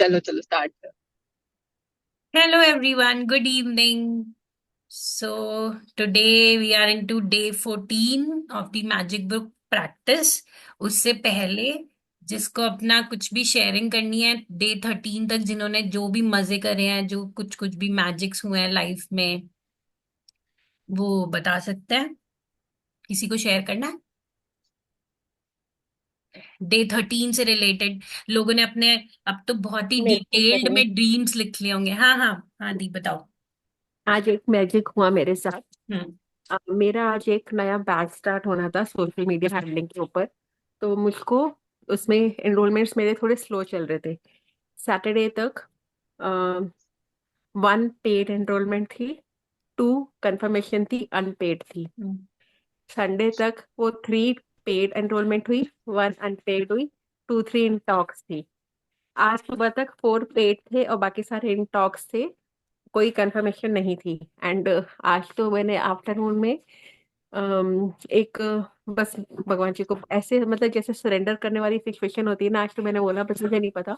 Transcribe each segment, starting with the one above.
चलो चलो स्टार्ट कर। Hello everyone, good evening. So today we are into day 14 of the Magic Book practice. उससे पहले जिसको अपना कुछ भी शेयरिंग करनी है डे 13 तक, जिन्होंने जो भी मजे करे हैं, जो कुछ कुछ भी मैजिक्स हुए हैं लाइफ में, वो बता सकते हैं। किसी को शेयर करना है डे 13 से रिलेटेड? लोगों ने अपने अब तो बहुत ही मेरे को डिटेल्ड तो में ड्रीम्स लिख लिए होंगे। हाँ हाँ हाँ, दी बताओ। आज एक मैजिक हुआ मेरे साथ। हम्म। मेरा आज एक नया बैच स्टार्ट होना था सोशल मीडिया हैंडलिंग के ऊपर। तो मुझको उसमें एनरोलमेंट्स मेरे थोड़े स्लो चल रहे थे। सैटरडे तक 1 पेड एनरोलमेंट थी, 2 कंफर्मेशन थी, अनपेड थी। हम्म। संडे तक वो 3 पेड एनरोलमेंट हुई, 1 अनपेड हुई, 2 3 इन टॉक्स थी। आज सुबह तक 4 पेड थे और बाकी सारे इन टॉक्स थे। कोई कंफर्मेशन नहीं थी। एंड आज तो मैंने आफ्टरनून में एक बस भगवान जी को ऐसे मतलब जैसे सरेंडर करने वाली सिचुएशन होती है ना, आज तो मैंने बोला बस मुझे नहीं पता,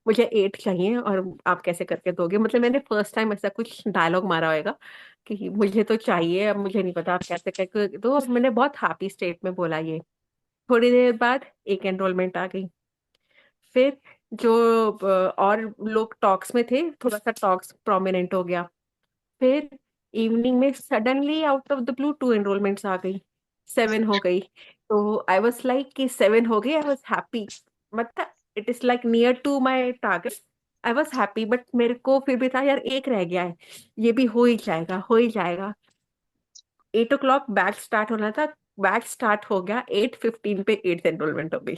मुझे 8 चाहिए और आप कैसे करके दोगे। मतलब मैंने फर्स्ट टाइम ऐसा कुछ डायलॉग मारा होगा कि मुझे तो चाहिए, अब मुझे नहीं पता आप कैसे करके दो। और मैंने बहुत हैप्पी स्टेट में बोला ये। थोड़ी देर बाद एक एनरोलमेंट आ गई। फिर जो और लोग टॉक्स में थे, थोड़ा सा टॉक्स प्रोमिनेंट हो गया। फिर इवनिंग में suddenly out of the blue 2 enrolments आ गई, 7 हो गई। तो आई वाज लाइक कि 7 हो गई, आई वाज हैप्पी। मतलब it is like near to my target. I was happy, but मेरे को फिर भी था यार एक रह गया है, ये भी हो ही जाएगा हो ही जाएगा। 8 o'clock बैच स्टार्ट होना था, बैच स्टार्ट हो गया 8:15 पे 8th एनरोलमेंट हो गई।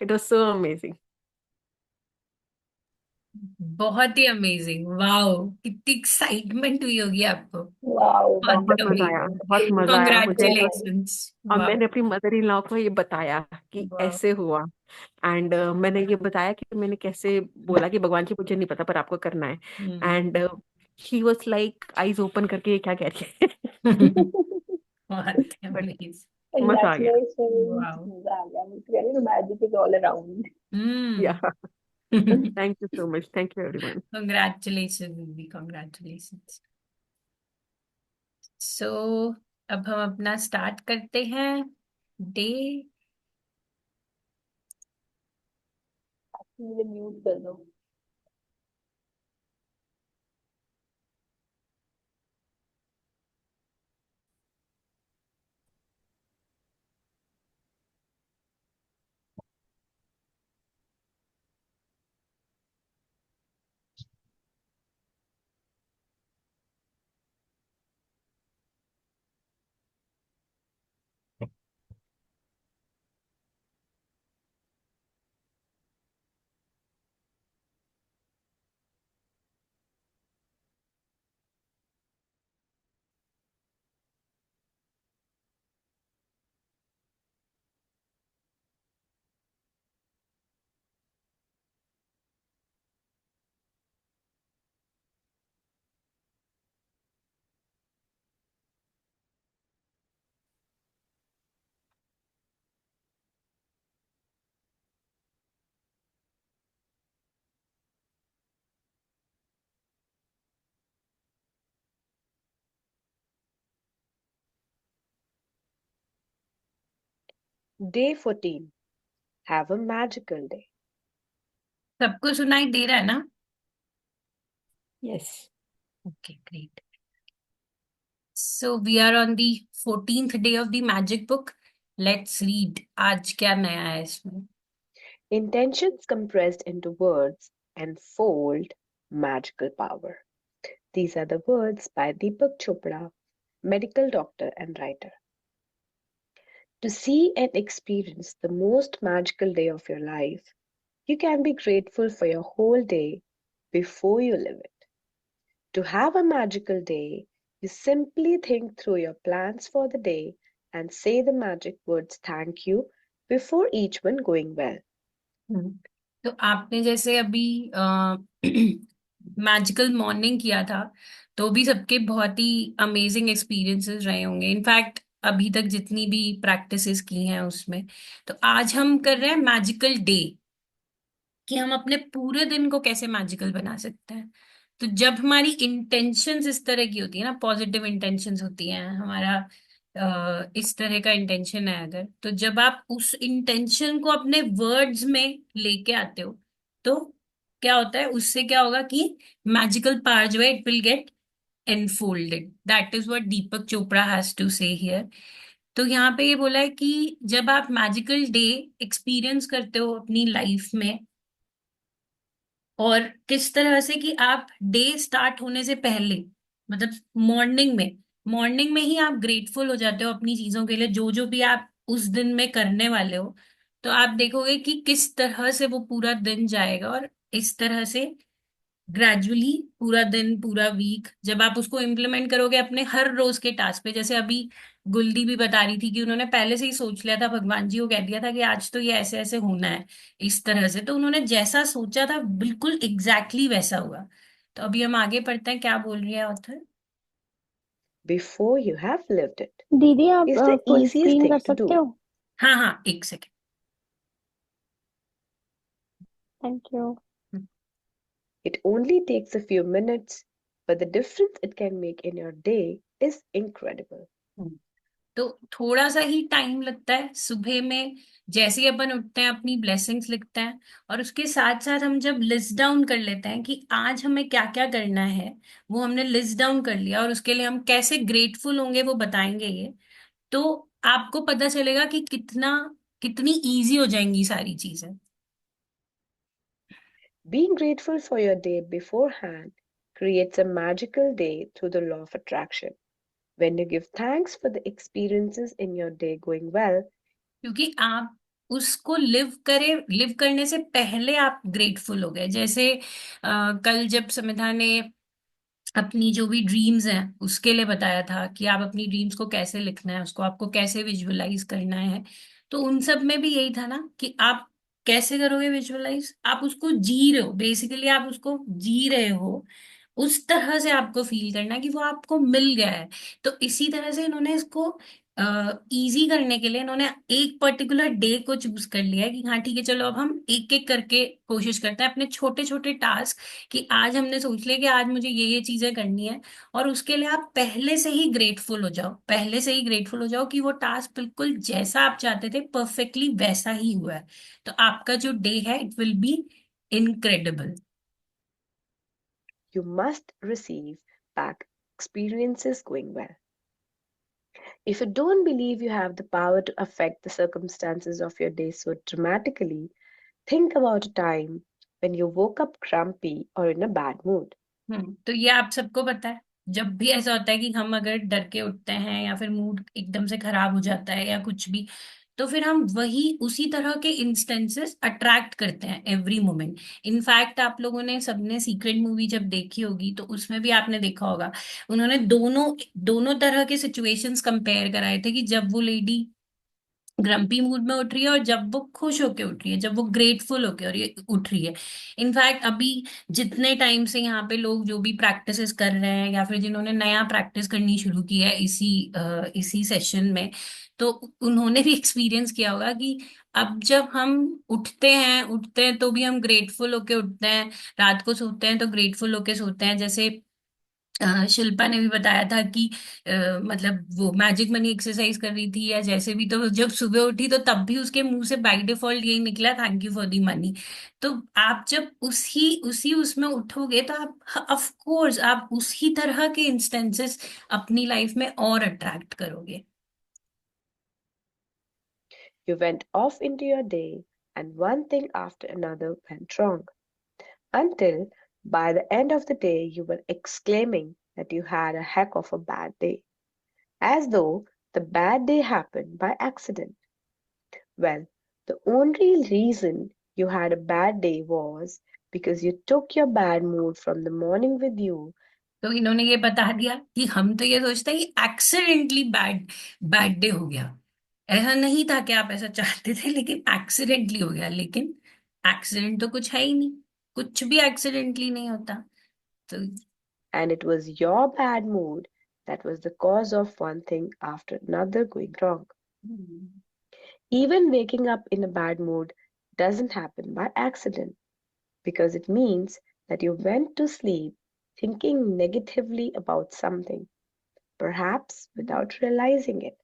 It was so amazing. बहुत ही अमेजिंग, वाओ! कितनी एक्साइटमेंट हुई होगी आपको। वाओ, बहुत बहुत मजा आया, अमेजिंग। बहुत मजा आया मुझे। कॉन्ग्रेचुलेशंस। और वाओ। मैंने अपनी मदर इन लॉ को ये बताया कि वाओ। ऐसे हुआ। एंड मैंने ये बताया कि मैंने कैसे बोला कि भगवान जी मुझे नहीं पता पर आपको करना है। Hmm. And she was like eyes open करके ये क्या कह रही है। बहुत बट अमेजिंग। मजा आ गया। Congratulations. वाओ। मजा आ गया मुझे, यानी the magic is all around. हम्म। या thank you so much, thank you everyone. Congratulation दीदी, कॉन्ग्रेचुलेशन। सो अब हम अपना स्टार्ट करते हैं डे। मुझे म्यूट कर दो। Day 14. Have a magical day. सबको सुनाई दे रहा है ना? Yes. Okay, great. So we are on the 14th day of the magic book. Let's read, आज क्या नया है इसमें। Intentions compressed into words enfold magical power. These are the words by Deepak Chopra, medical doctor and writer. To see and experience the most magical day of your life, you can be grateful for your whole day before you live it. To have a magical day, you simply think through your plans for the day and say the magic words thank you before each one going well. हम्म। तो आपने जैसे अभी magical morning किया था, तो भी सबके बहुत ही अमेजिंग एक्सपीरियंसेस रहे होंगे। इनफैक्ट अभी तक जितनी भी प्रैक्टिसेस की हैं उसमें, तो आज हम कर रहे हैं मैजिकल डे। कि हम अपने पूरे दिन को कैसे मैजिकल बना सकते हैं। तो जब हमारी इंटेंशंस इस तरह की होती है ना, पॉजिटिव इंटेंशंस होती हैं, हमारा इस तरह का इंटेंशन है अगर, तो जब आप उस इंटेंशन को अपने वर्ड्स में लेके आते हो, तो क्या होता है, उससे क्या होगा कि मैजिकल पावर जो है it will get enfolded. That is what Deepak Chopra has to say here. तो यहाँ पे ये बोला है कि जब आप मैजिकल डे एक्सपीरियंस करते हो अपनी लाइफ में, और किस तरह से कि आप डे स्टार्ट होने से पहले, मतलब मॉर्निंग में ही आप ग्रेटफुल हो जाते हो अपनी चीजों के लिए, जो जो भी आप उस दिन में करने वाले हो, तो आप देखोगे कि किस तरह से वो पूरा दिन जाएगा। और इस तरह से ग्रेजुअली पूरा दिन, पूरा वीक, जब आप उसको इम्प्लीमेंट करोगे अपने हर रोज के टास्क पे, जैसे अभी गुलदी भी बता रही थी कि उन्होंने पहले से ही सोच लिया था, भगवान जी को कह दिया था कि आज तो ये ऐसे ऐसे होना है, इस तरह से, तो उन्होंने जैसा सोचा था बिल्कुल एग्जैक्टली वैसा हुआ। तो अभी हम आगे पढ़ते हैं, क्या बोल रही है author. Before you have lived it दीदी आप is the full easiest screen thing कर to सकते do. हो? हाँ हाँ, एक second. Thank you. It only takes a few minutes, but the difference it can make in your day is incredible. तो थोड़ा सा ही टाइम लगता है सुबह में, जैसे ही अपन उठते हैं अपनी ब्लेसिंग्स लिखते हैं, और उसके साथ साथ हम जब लिस्ट डाउन कर लेते हैं कि आज हमें क्या क्या करना है, वो हमने लिस्ट डाउन कर लिया, और उसके लिए हम कैसे ग्रेटफुल होंगे वो बताएंगे ये, तो आपको पता चलेगा कि कितनी इजी हो जाएंगी सारी चीजें। Being grateful for your day beforehand creates a magical day through the law of attraction. When you give thanks for the experiences in your day going well, क्योंकि आप उसको लिव करने से पहले आप ग्रेटफुल हो गए। जैसे कल जब समिधा ने अपनी जो भी ड्रीम्स हैं उसके लिए बताया था कि आप अपनी ड्रीम्स को कैसे लिखना है, उसको आपको कैसे विजुअलाइज करना है, तो उन सब में भी यही था ना कि आप कैसे करोगे विजुअलाइज, आप उसको जी रहे हो, बेसिकली आप उसको जी रहे हो, उस तरह से आपको फील करना है कि वो आपको मिल गया है। तो इसी तरह से इन्होंने इसको इजी करने के लिए इन्होंने एक पर्टिकुलर डे को चूज कर लिया है कि हाँ ठीक है, चलो अब हम एक एक करके कोशिश करते हैं अपने छोटे छोटे टास्क, कि आज हमने सोच लिया कि आज मुझे ये चीजें करनी है, और उसके लिए आप पहले से ही ग्रेटफुल हो जाओ, पहले से ही ग्रेटफुल हो जाओ कि वो टास्क बिल्कुल जैसा आप चाहते थे परफेक्टली वैसा ही हुआ है। तो आपका जो डे है it will be incredible. you must receive back experiences going well. If you don't believe you have the power to affect the circumstances of your day so dramatically, think about a time when you woke up grumpy or in a bad mood. तो ये आप सबको पता है, जब भी ऐसा होता है कि हम अगर डर के उठते हैं या फिर मूड एकदम से खराब हो जाता है या कुछ भी, तो फिर हम वही उसी तरह के इंस्टेंसेस अट्रैक्ट करते हैं एवरी मोमेंट। इनफैक्ट आप लोगों ने सबने सीक्रेट मूवी जब देखी होगी तो उसमें भी आपने देखा होगा, उन्होंने दोनों दोनों तरह के सिचुएशंस कंपेयर कराए थे कि जब वो लेडी ग्रम्पी मूड में उठ रही है और जब वो खुश होके उठ रही है, जब वो ग्रेटफुल होके और ये उठ रही है। इनफैक्ट अभी जितने टाइम से यहाँ पे लोग जो भी प्रैक्टिसेस कर रहे हैं या फिर जिन्होंने नया प्रैक्टिस करनी शुरू की है इसी सेशन में, तो उन्होंने भी एक्सपीरियंस किया होगा कि अब जब हम उठते हैं तो भी हम ग्रेटफुल होके उठते हैं, रात को सोते हैं तो ग्रेटफुल होके सोते हैं। जैसे शिल्पा ने भी बताया था कि मतलब वो मैजिक मनी एक्सरसाइज कर रही थी या जैसे भी, तो जब सुबह उठी तो तब भी उसके मुंह से बाय डिफॉल्ट यही निकला, thank you for the money. तो आप जब उसी उसी उसमें उठोगे तो आप ऑफ कोर्स आप उसी तरह के इंस्टेंसेस अपनी लाइफ में और अट्रैक्ट करोगे। You went off into your day, and one thing after another went wrong, until by the end of the day you were exclaiming that you had a heck of a bad day, as though the bad day happened by accident. Well, the only reason you had a bad day was because you took your bad mood from the morning with you. तो इन्होंने ये बता दिया कि हम तो ये सोचते हैं कि एक्सीडेंटली बैड बैड डे हो गया, ऐसा नहीं था कि आप ऐसा चाहते थे लेकिन एक्सीडेंटली हो गया। लेकिन एक्सीडेंट तो कुछ है ही नहीं, कुछ भी एक्सीडेंटली नहीं होता। तो And it was your bad mood that was the cause of one thing after another going wrong. Even waking up in a bad mood doesn't happen by accident. because it means that you went to sleep thinking negatively about something, perhaps without realizing it.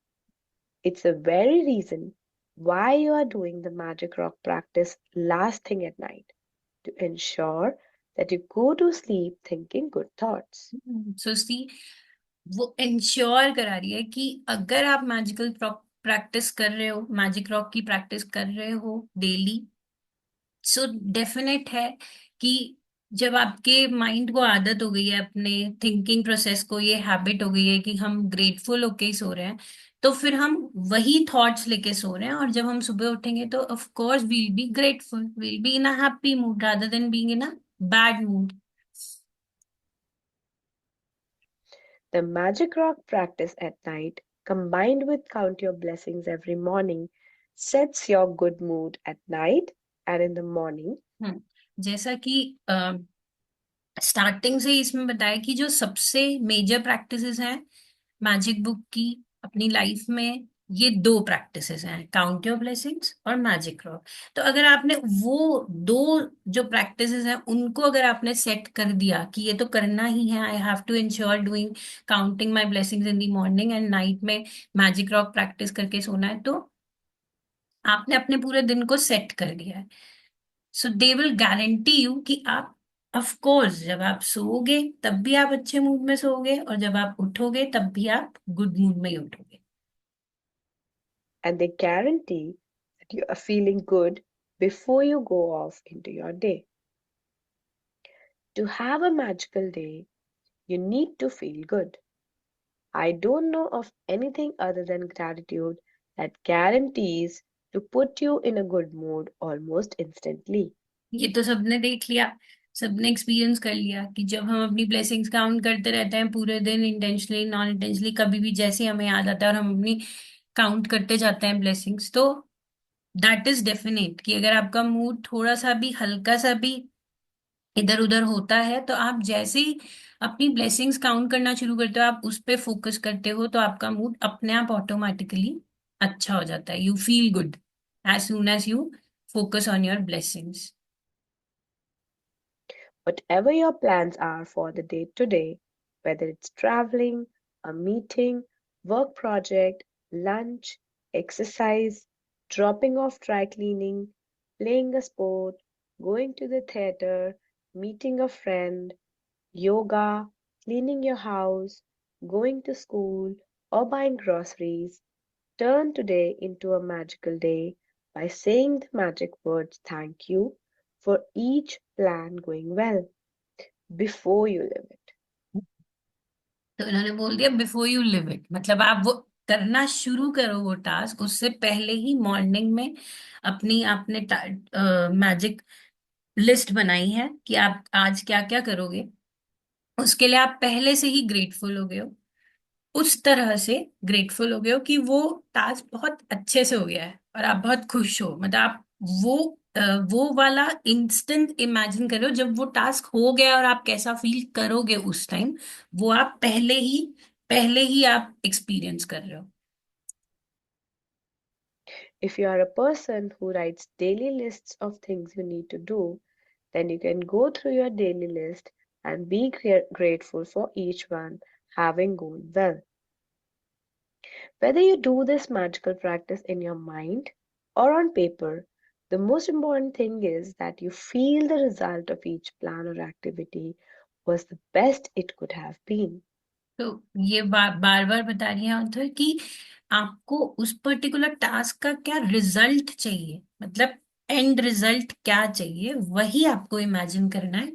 It's the very reason why you are doing the Magic Rock practice last thing at night, to ensure that you go to sleep thinking good thoughts. सो सी वो ensure करा रही है कि अगर आप magical practice कर रहे हो, मैजिक रॉक की प्रैक्टिस कर रहे हो डेली, सो डेफिनेट है कि जब आपके माइंड को आदत हो गई है, अपने थिंकिंग प्रोसेस को ये हैबिट हो गई है कि हम ग्रेटफुल होके ही सो रहे हैं, तो फिर हम वही थॉट्स लेके सो रहे हैं, और जब हम सुबह उठेंगे तो of course we'll be grateful, we'll be in a happy mood rather than being in a bad mood. The Magic Rock practice at night, combined with Count Your Blessings every morning, sets your good mood at night and in the morning. जैसा कि starting से ही इसमें बताया कि जो सबसे major practices हैं magic book की अपनी लाइफ में, ये दो प्रैक्टिसेस हैं, काउंट योर ब्लेसिंग्स और मैजिक रॉक. तो अगर आपने वो दो जो प्रैक्टिसेस हैं उनको अगर आपने सेट कर दिया कि ये तो करना ही है, I have to ensure doing counting my blessings in the morning and night में मैजिक रॉक प्रैक्टिस करके सोना है, तो आपने अपने पूरे दिन को सेट कर दिया है. सो दे विल गारंटी यू कि आप, ऑफ कोर्स जब आप सोओगे तब भी आप अच्छे मूड में सोओगे, और जब आप उठोगे तब भी आप गुड मूड में ही उठोगे. And they guarantee that you are feeling good before you go off into your day. To have a magical day, you need to feel good. I don't know of anything other than gratitude that guarantees to put you in a good mood almost instantly. ये तो सबने देख लिया, सबने experience कर लिया कि जब हम अपनी ब्लेसिंग्स काउंट करते रहते हैं पूरे दिन, इंटेंशनली नॉन इंटेंशनली, कभी भी जैसे हमें याद आता है और हम अपनी काउंट करते जाते हैं ब्लेसिंग्स, तो दैट इज डेफिनेट कि अगर आपका मूड थोड़ा सा भी हल्का सा भी इधर उधर होता है, तो आप जैसे ही अपनी ब्लेसिंग्स काउंट करना शुरू करते हो, आप उस पे फोकस करते हो, तो आपका मूड अपने आप ऑटोमेटिकली अच्छा हो जाता है. You feel good as soon as you focus on your blessings. Whatever your plans are for the day today, whether it's traveling, a meeting, work project, lunch, exercise, dropping off dry cleaning, playing a sport, going to the theater, meeting a friend, yoga, cleaning your house, going to school, or buying groceries, turn today into a magical day by saying the magic words thank you for each plan going well before you live it. तो इन्होंने बोल दिया before you live it, मतलब आप वो करना शुरू करो वो टास्क, उससे पहले ही मॉर्निंग में अपनी आपने मैजिक लिस्ट बनाई है कि आप आज क्या क्या करोगे, उसके लिए आप पहले से ही ग्रेटफुल हो गए हो, उस तरह से ग्रेटफुल हो गए हो कि वो टास्क बहुत अच्छे से हो गया है और आप बहुत खुश हो. मतलब आप वो वो वाला इंस्टेंट इमेजिन करो जब वो टास्क हो गया और आप कैसा फील करोगे उस टाइम, वो आप पहले ही आप एक्सपीरियंस कर रहे हो. If you are a person who writes daily lists of things you need to do, then you can go through your daily list and be grateful for each one having gone well. Whether you do this magical practice in your mind or on paper, the most important thing is that you feel the result of each plan or activity was the best it could have been. तो ये बार बार बता रही है author कि आपको उस particular task का क्या रिजल्ट चाहिए, मतलब एंड रिजल्ट क्या चाहिए, वही आपको इमेजिन करना है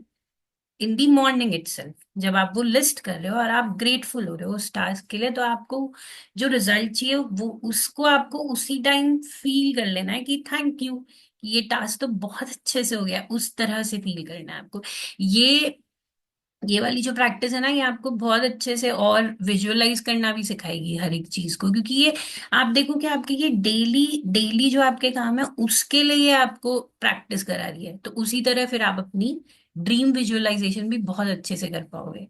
इन दी मॉर्निंग इटसेल्फ. जब आप वो लिस्ट कर रहे हो और आप ग्रेटफुल हो रहे हो उस टास्क के लिए, तो आपको जो रिजल्ट चाहिए वो उसको आपको उसी टाइम फील कर लेना है कि थैंक यू, कि ये टास्क तो बहुत अच्छे से हो गया, उस तरह से फील करना है आपको. ये वाली जो प्रैक्टिस है ना, ये आपको बहुत अच्छे से और विजुअलाइज करना भी सिखाएगी हर एक चीज को, क्योंकि ये आप देखो कि आपके ये डेली डेली जो आपके काम है उसके लिए ये आपको प्रैक्टिस करा रही है, तो उसी तरह फिर आप अपनी ड्रीम विजुअलाइजेशन भी बहुत अच्छे से कर पाओगे.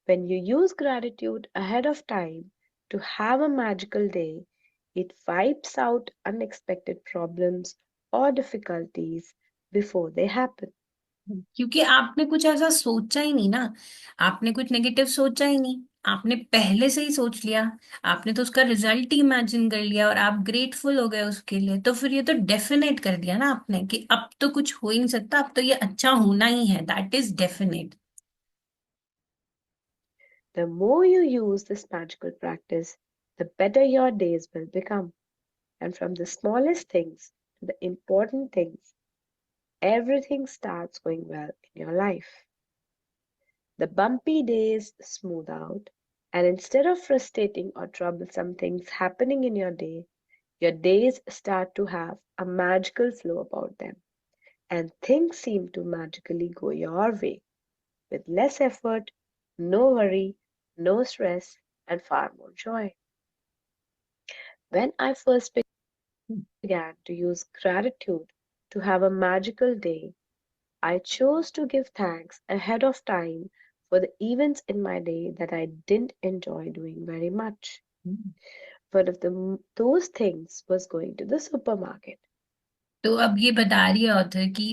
When you use gratitude ahead of time to have a magical day, it wipes out unexpected problems or difficulties before they happen. क्योंकि आपने कुछ ऐसा सोचा ही नहीं ना, आपने कुछ नेगेटिव सोचा ही नहीं, आपने पहले से ही सोच लिया, आपने तो उसका रिजल्ट ही इमेजिन कर लिया और आप ग्रेटफुल हो गए उसके लिए, तो फिर ये तो डेफिनेट कर दिया ना आपने कि अब तो कुछ हो ही नहीं सकता, अब तो ये अच्छा होना ही है, that is definite. The more you use this magical practice, the better your days will become. And from the smallest things to the important things, everything starts going well in your life. The bumpy days smooth out, and instead of frustrating or troublesome things happening in your day, your days start to have a magical flow about them, and things seem to magically go your way with less effort, no worry, no stress, and far more joy. When I first began to use gratitude to have a magical day, I chose to give thanks ahead of time for the events in my day that I didn't enjoy doing very much. One of those things was going to the supermarket. तो अब ये बता रही है author कि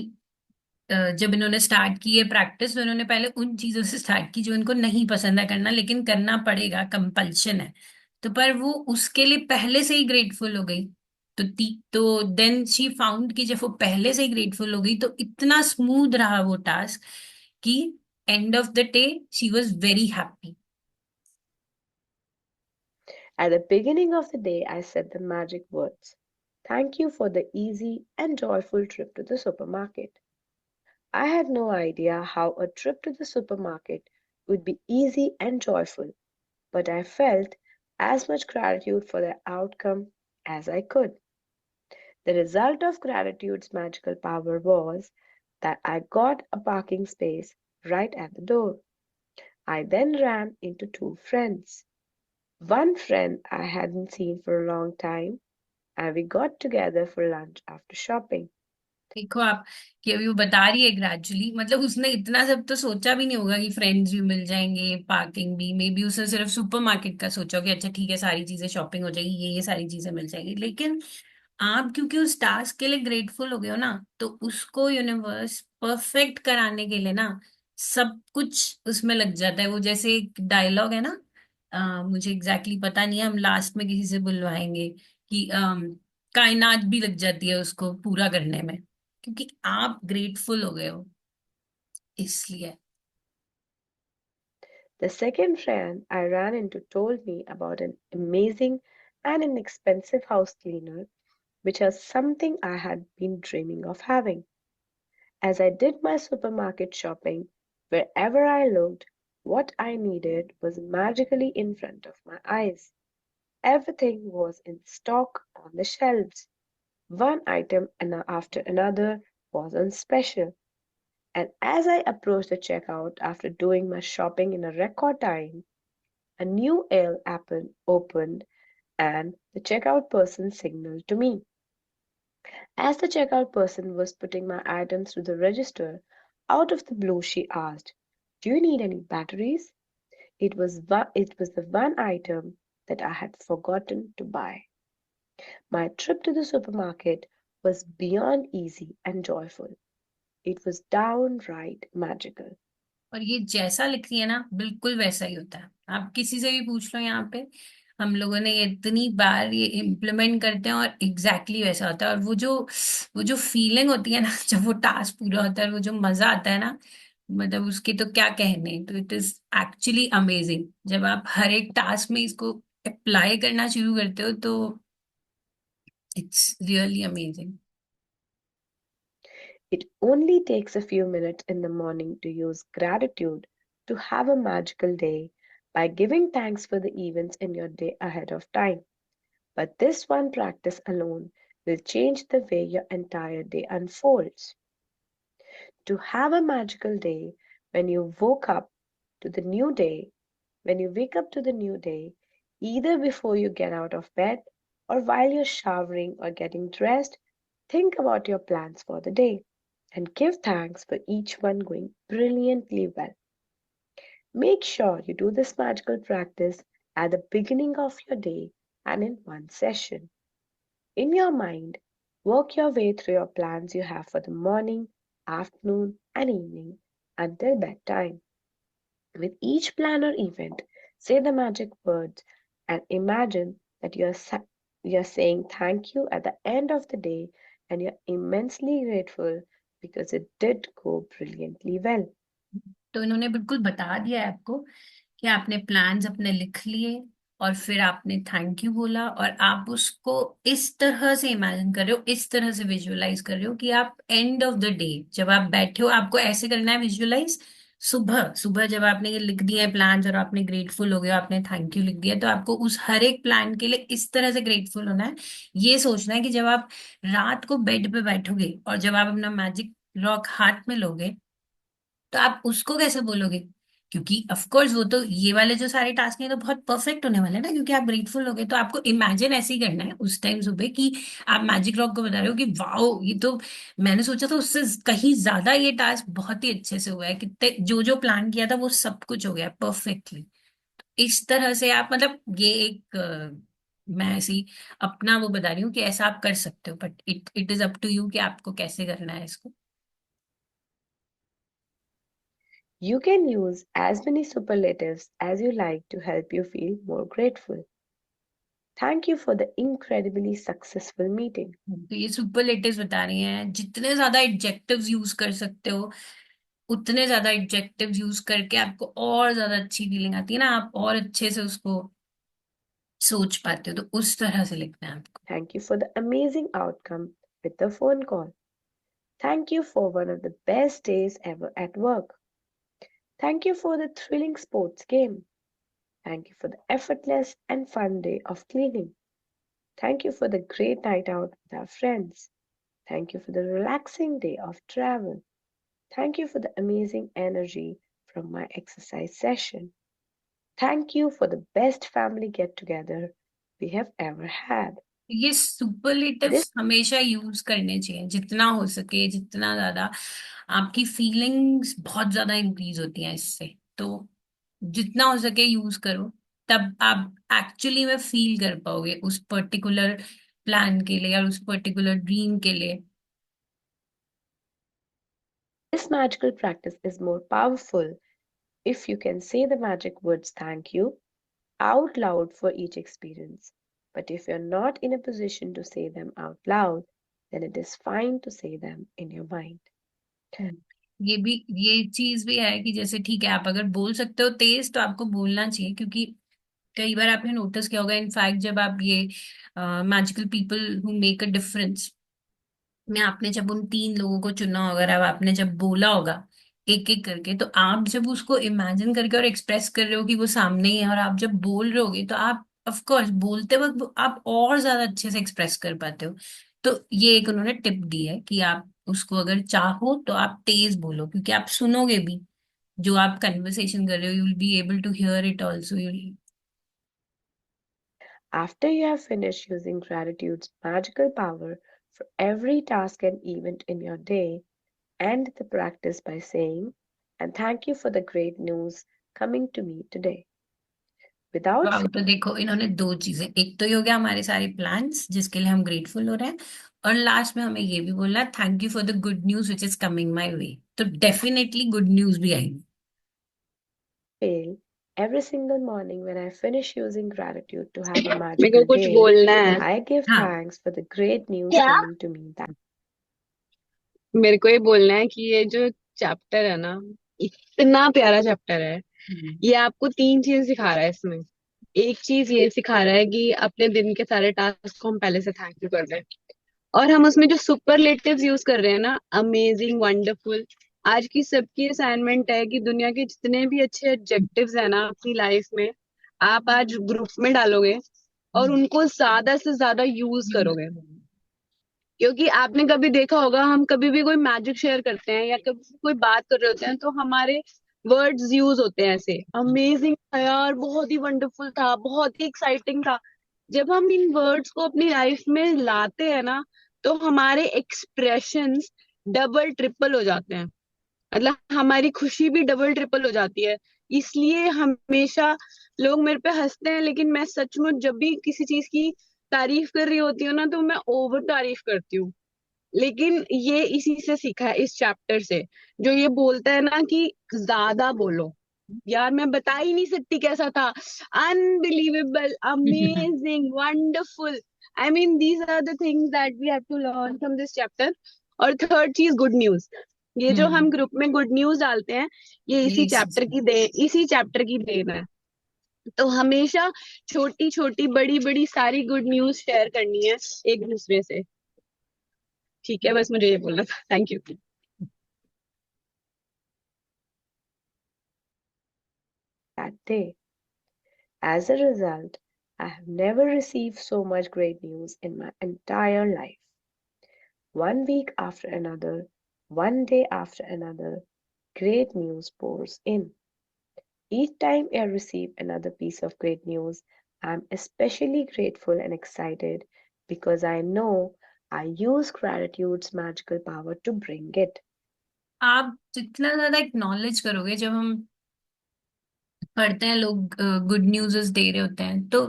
जब इन्होंने start की है प्रैक्टिस, तो इन्होंने पहले उन चीजों से स्टार्ट की जो इनको नहीं पसंद है करना, लेकिन करना पड़ेगा, कंपल्शन है। तो पर वो उसके लिए पहले से ही ग्रेटफुल हो गई। तो देन शी फाउंड कि जब वो पहले से ही ग्रेटफुल हो गई तो इतना स्मूथ रहा वो टास्क कि end of the day she was very happy. At the beginning of the day, I said the magic words. Thank you for the easy and joyful trip to the supermarket. I had no idea how a trip to the supermarket would be easy and joyful, but I felt as much gratitude for the outcome as I could. The result of gratitude's magical power was that I got a parking space right at the door. I then ran into two friends. One friend I hadn't seen for a long time, and we got together for lunch after shopping. देखो आप, कि अभी वो बता रही है gradually, मतलब उसने इतना सब तो सोचा भी नहीं होगा कि फ्रेंड्स भी मिल जाएंगे, पार्किंग भी, मे बी उसने सिर्फ सुपरमार्केट का सोचा कि अच्छा ठीक है सारी चीजें शॉपिंग हो जाएगी, ये सारी चीजें मिल जाएगी। लेकिन आप क्योंकि उस टास्क के लिए ग्रेटफुल हो गए हो ना, तो उसको यूनिवर्स परफेक्ट कराने के लिए ना सब कुछ उसमें लग जाता है। वो जैसे एक डायलॉग है ना, मुझे एग्जैक्टली पता नहीं है, हम लास्ट में किसी से बुलवाएंगे कि कायनात भी लग जाती है उसको पूरा करने में, क्योंकि आप ग्रेटफुल हो गए हो इसलिए। The second friend I ran into told me about an amazing and inexpensive house cleaner, which was something I had been dreaming of having. As I did my supermarket shopping, wherever I looked, what I needed was magically in front of my eyes. Everything was in stock on the shelves. One item after another was on special. And as I approached the checkout after doing my shopping in a record time, a new aisle opened and the checkout person signaled to me. As the checkout person was putting my items through the register, out of the blue she asked, "Do you need any batteries?" It was the one item that I had forgotten to buy. My trip to the supermarket was beyond easy and joyful. It was downright magical. और ये जैसा लिख रही है ना बिल्कुल वैसा ही होता है, आप किसी से भी पूछ लो यहाँ पे, हम लोगों ने ये इतनी बार ये इम्प्लीमेंट करते हैं और एग्जैक्टली वैसा होता है। और वो जो फीलिंग होती है ना जब वो टास्क पूरा होता है, वो जो मजा आता है ना, मतलब उसके तो क्या कहने। तो इट इज एक्चुअली अमेजिंग जब आप हर एक टास्क में इसको अप्लाई करना शुरू करते हो, तो it's really amazing. It only takes a few minutes in the morning to use gratitude to have a magical day by giving thanks for the events in your day ahead of time. But this one practice alone will change the way your entire day unfolds. To have a magical day when you woke up to the new day, when you wake up to the new day, either before you get out of bed or while you're showering or getting dressed, think about your plans for the day and give thanks for each one going brilliantly well. Make sure you do this magical practice at the beginning of your day and in one session. In your mind, Work your way through your plans you have for the morning, afternoon, and evening until bedtime. With each plan or event, say the magic words and imagine that you're saying thank you at the end of the day and you're immensely grateful because it did go brilliantly well. तो इन्होंने बिल्कुल बता दिया है आपको कि आपने plans अपने लिख लिए और फिर आपने थैंक यू बोला, और आप उसको इस तरह से इमेजिन कर रहे हो, इस तरह से विजुअलाइज कर रहे हो कि आप एंड ऑफ द डे जब आप बैठे हो, आपको ऐसे करना है विजुअलाइज। सुबह सुबह जब आपने ये लिख दिया है प्लान्स और आपने ग्रेटफुल हो गया, आपने थैंक यू लिख दिया, तो आपको उस हर एक प्लान के लिए इस तरह से ग्रेटफुल होना है। ये सोचना है कि जब आप रात को बेड पे बैठोगे और जब आप अपना मैजिक लॉक हाथ में लोगे, तो आप उसको कैसे बोलोगे? क्योंकि ऑफ कोर्स वो तो ये वाले जो सारे टास्क हैं तो बहुत परफेक्ट होने वाले हैं ना, क्योंकि आप ग्रेटफुल हो गए। तो आपको इमेजिन ऐसे ही करना है उस टाइम सुबह कि आप मैजिक रॉक को बता रहे हो कि वाओ, ये तो मैंने सोचा था उससे कहीं ज्यादा ये टास्क बहुत ही अच्छे से हुआ है, कितने जो जो प्लान किया था वो सब कुछ हो गया परफेक्टली। इस तरह से आप मतलब ये एक मैं ऐसी अपना वो बता रही हूँ कि ऐसा आप कर सकते हो, but it it is up to you कि आपको कैसे करना है इसको। You can use as many superlatives as you like to help you feel more grateful. Thank you for the incredibly successful meeting. तो ये सुपरलेटिव्स बता रही हैं, जितने ज्यादा एडजेक्टिव्स यूज कर सकते हो उतने ज्यादा एडजेक्टिव्स यूज करके आपको और ज्यादा अच्छी फीलिंग आती है ना, आप और अच्छे से उसको सोच पाते हो, तो उस तरह से लिखना है आपको। Thank you for the amazing outcome with the phone call. Thank you for one of the best days ever at work. Thank you for the thrilling sports game. Thank you for the effortless and fun day of cleaning. Thank you for the great night out with our friends. Thank you for the relaxing day of travel. Thank you for the amazing energy from my exercise session. Thank you for the best family get together we have ever had. ये This superlatives हमेशा use करने चाहिए, जितना हो सके, जितना ज्यादा आपकी फीलिंग्स बहुत ज्यादा इंक्रीज होती हैं इससे। तो जितना हो सके यूज करो, तब आप एक्चुअली में फील कर पाओगे उस पर्टिकुलर प्लान के लिए और उस पर्टिकुलर ड्रीम के लिए। this magical practice is more powerful if you can say the magic words thank you out loud for each experience. But if you're not in a position to say them out loud, then it is fine to say them in your mind. ये भी, ये चीज भी है कि जैसे ठीक है, आप अगर बोल सकते हो तेज तो आपको बोलना चाहिए, क्योंकि कई बार आपने नोटिस किया होगा, इनफैक्ट जब आप ये magical people who make a difference में आपने जब उन तीन लोगों को चुना होगा और अब आपने जब बोला होगा एक एक करके, तो आप जब उसको इमेजिन करके और एक्सप्रेस कर रहे हो कि वो सामने ही है और आप जब बोल रहे होगे, तो आप ऑफ कोर्स बोलते वक्त आप और ज्यादा अच्छे से एक्सप्रेस कर पाते हो। तो ये एक उन्होंने टिप दी है कि आप उसको अगर चाहो तो आप तेज बोलो, क्योंकि आप सुनोगे भी जो आप कन्वर्सेशन कर रहे हो, you will be able to hear it also. After you have finished using gratitude's magical power for every task and event in your day, end the practice by saying, and thank you for the great news coming to me today. Without वाह, तो देखो इन्होंने दो चीजें, एक तो ये हो गया हमारे सारे प्लान्स जिसके लिए हम ग्रेटफुल हो रहे हैं, और लास्ट में हमें ये भी बोलना thank you for the good news which is coming my way. तो डेफिनेटली गुड न्यूज भी आएगी। fail, every single morning when I finish using gratitude to have a मेरे को magical कुछ day, बोलना है। I give हाँ, thanks for the great news क्या? coming to me that मेरे को ये बोलना है कि ये जो चैप्टर है ना, इतना प्यारा चैप्टर है। ये आपको तीन चीज सिखा रहा है इसमें। एक चीज ये सिखा रहा है कि अपने दिन के सारे टास्क को हम पहले से थैंक यू कर रहे हैं, और हम उसमें जो सुपरलेटिव्स यूज कर रहे हैं ना, अमेजिंग, वंडरफुल। आज की सबकी असाइनमेंट है कि दुनिया के जितने भी अच्छे एडजेक्टिव्स है ना अपनी लाइफ में, आप आज ग्रुप में डालोगे और उनको ज्यादा से ज्यादा यूज करोगे। क्योंकि आपने कभी देखा होगा, हम कभी भी कोई मैजिक शेयर करते हैं या कभी कोई बात कर रहे होते हैं तो हमारे वर्ड्स यूज होते हैं ऐसे, अमेजिंग था यार, बहुत ही वंडरफुल था, बहुत ही एक्साइटिंग था। जब हम इन वर्ड्स को अपनी लाइफ में लाते हैं ना, तो हमारे एक्सप्रेशंस डबल ट्रिपल हो जाते हैं। मतलब हमारी खुशी भी डबल ट्रिपल हो जाती है। इसलिए हमेशा लोग मेरे पे हंसते हैं, लेकिन मैं सचमुच जब भी किसी चीज की तारीफ कर रही होती हूँ ना तो मैं ओवर तारीफ करती हूँ। लेकिन ये इसी से सीखा है, इस चैप्टर से। जो ये बोलता है ना कि ज्यादा बोलो। यार मैं बता ही नहीं सकती कैसा था। Unbelievable, amazing, wonderful. I mean these are the things that we have to learn from this chapter. और थर्ड चीज, गुड न्यूज। ये जो हम हम्म। ग्रुप में गुड न्यूज डालते हैं, ये ये इसी चैप्टर की देन है। तो हमेशा छोटी छोटी बड़ी बड़ी सारी गुड न्यूज शेयर करनी है एक दूसरे से। ठीक है, बस मुझे ये बोलना था। Thank you. That day. As a result, I have never received so much great news in my entire life. One week after another, one day after another, great news pours in. Each time I receive another piece of great news, I'm especially grateful and excited because I know I use gratitude's magical power to bring it. आप जितना ज्यादा acknowledge करोगे, जब हम पढ़ते हैं, लोग good news दे रहे होते हैं, तो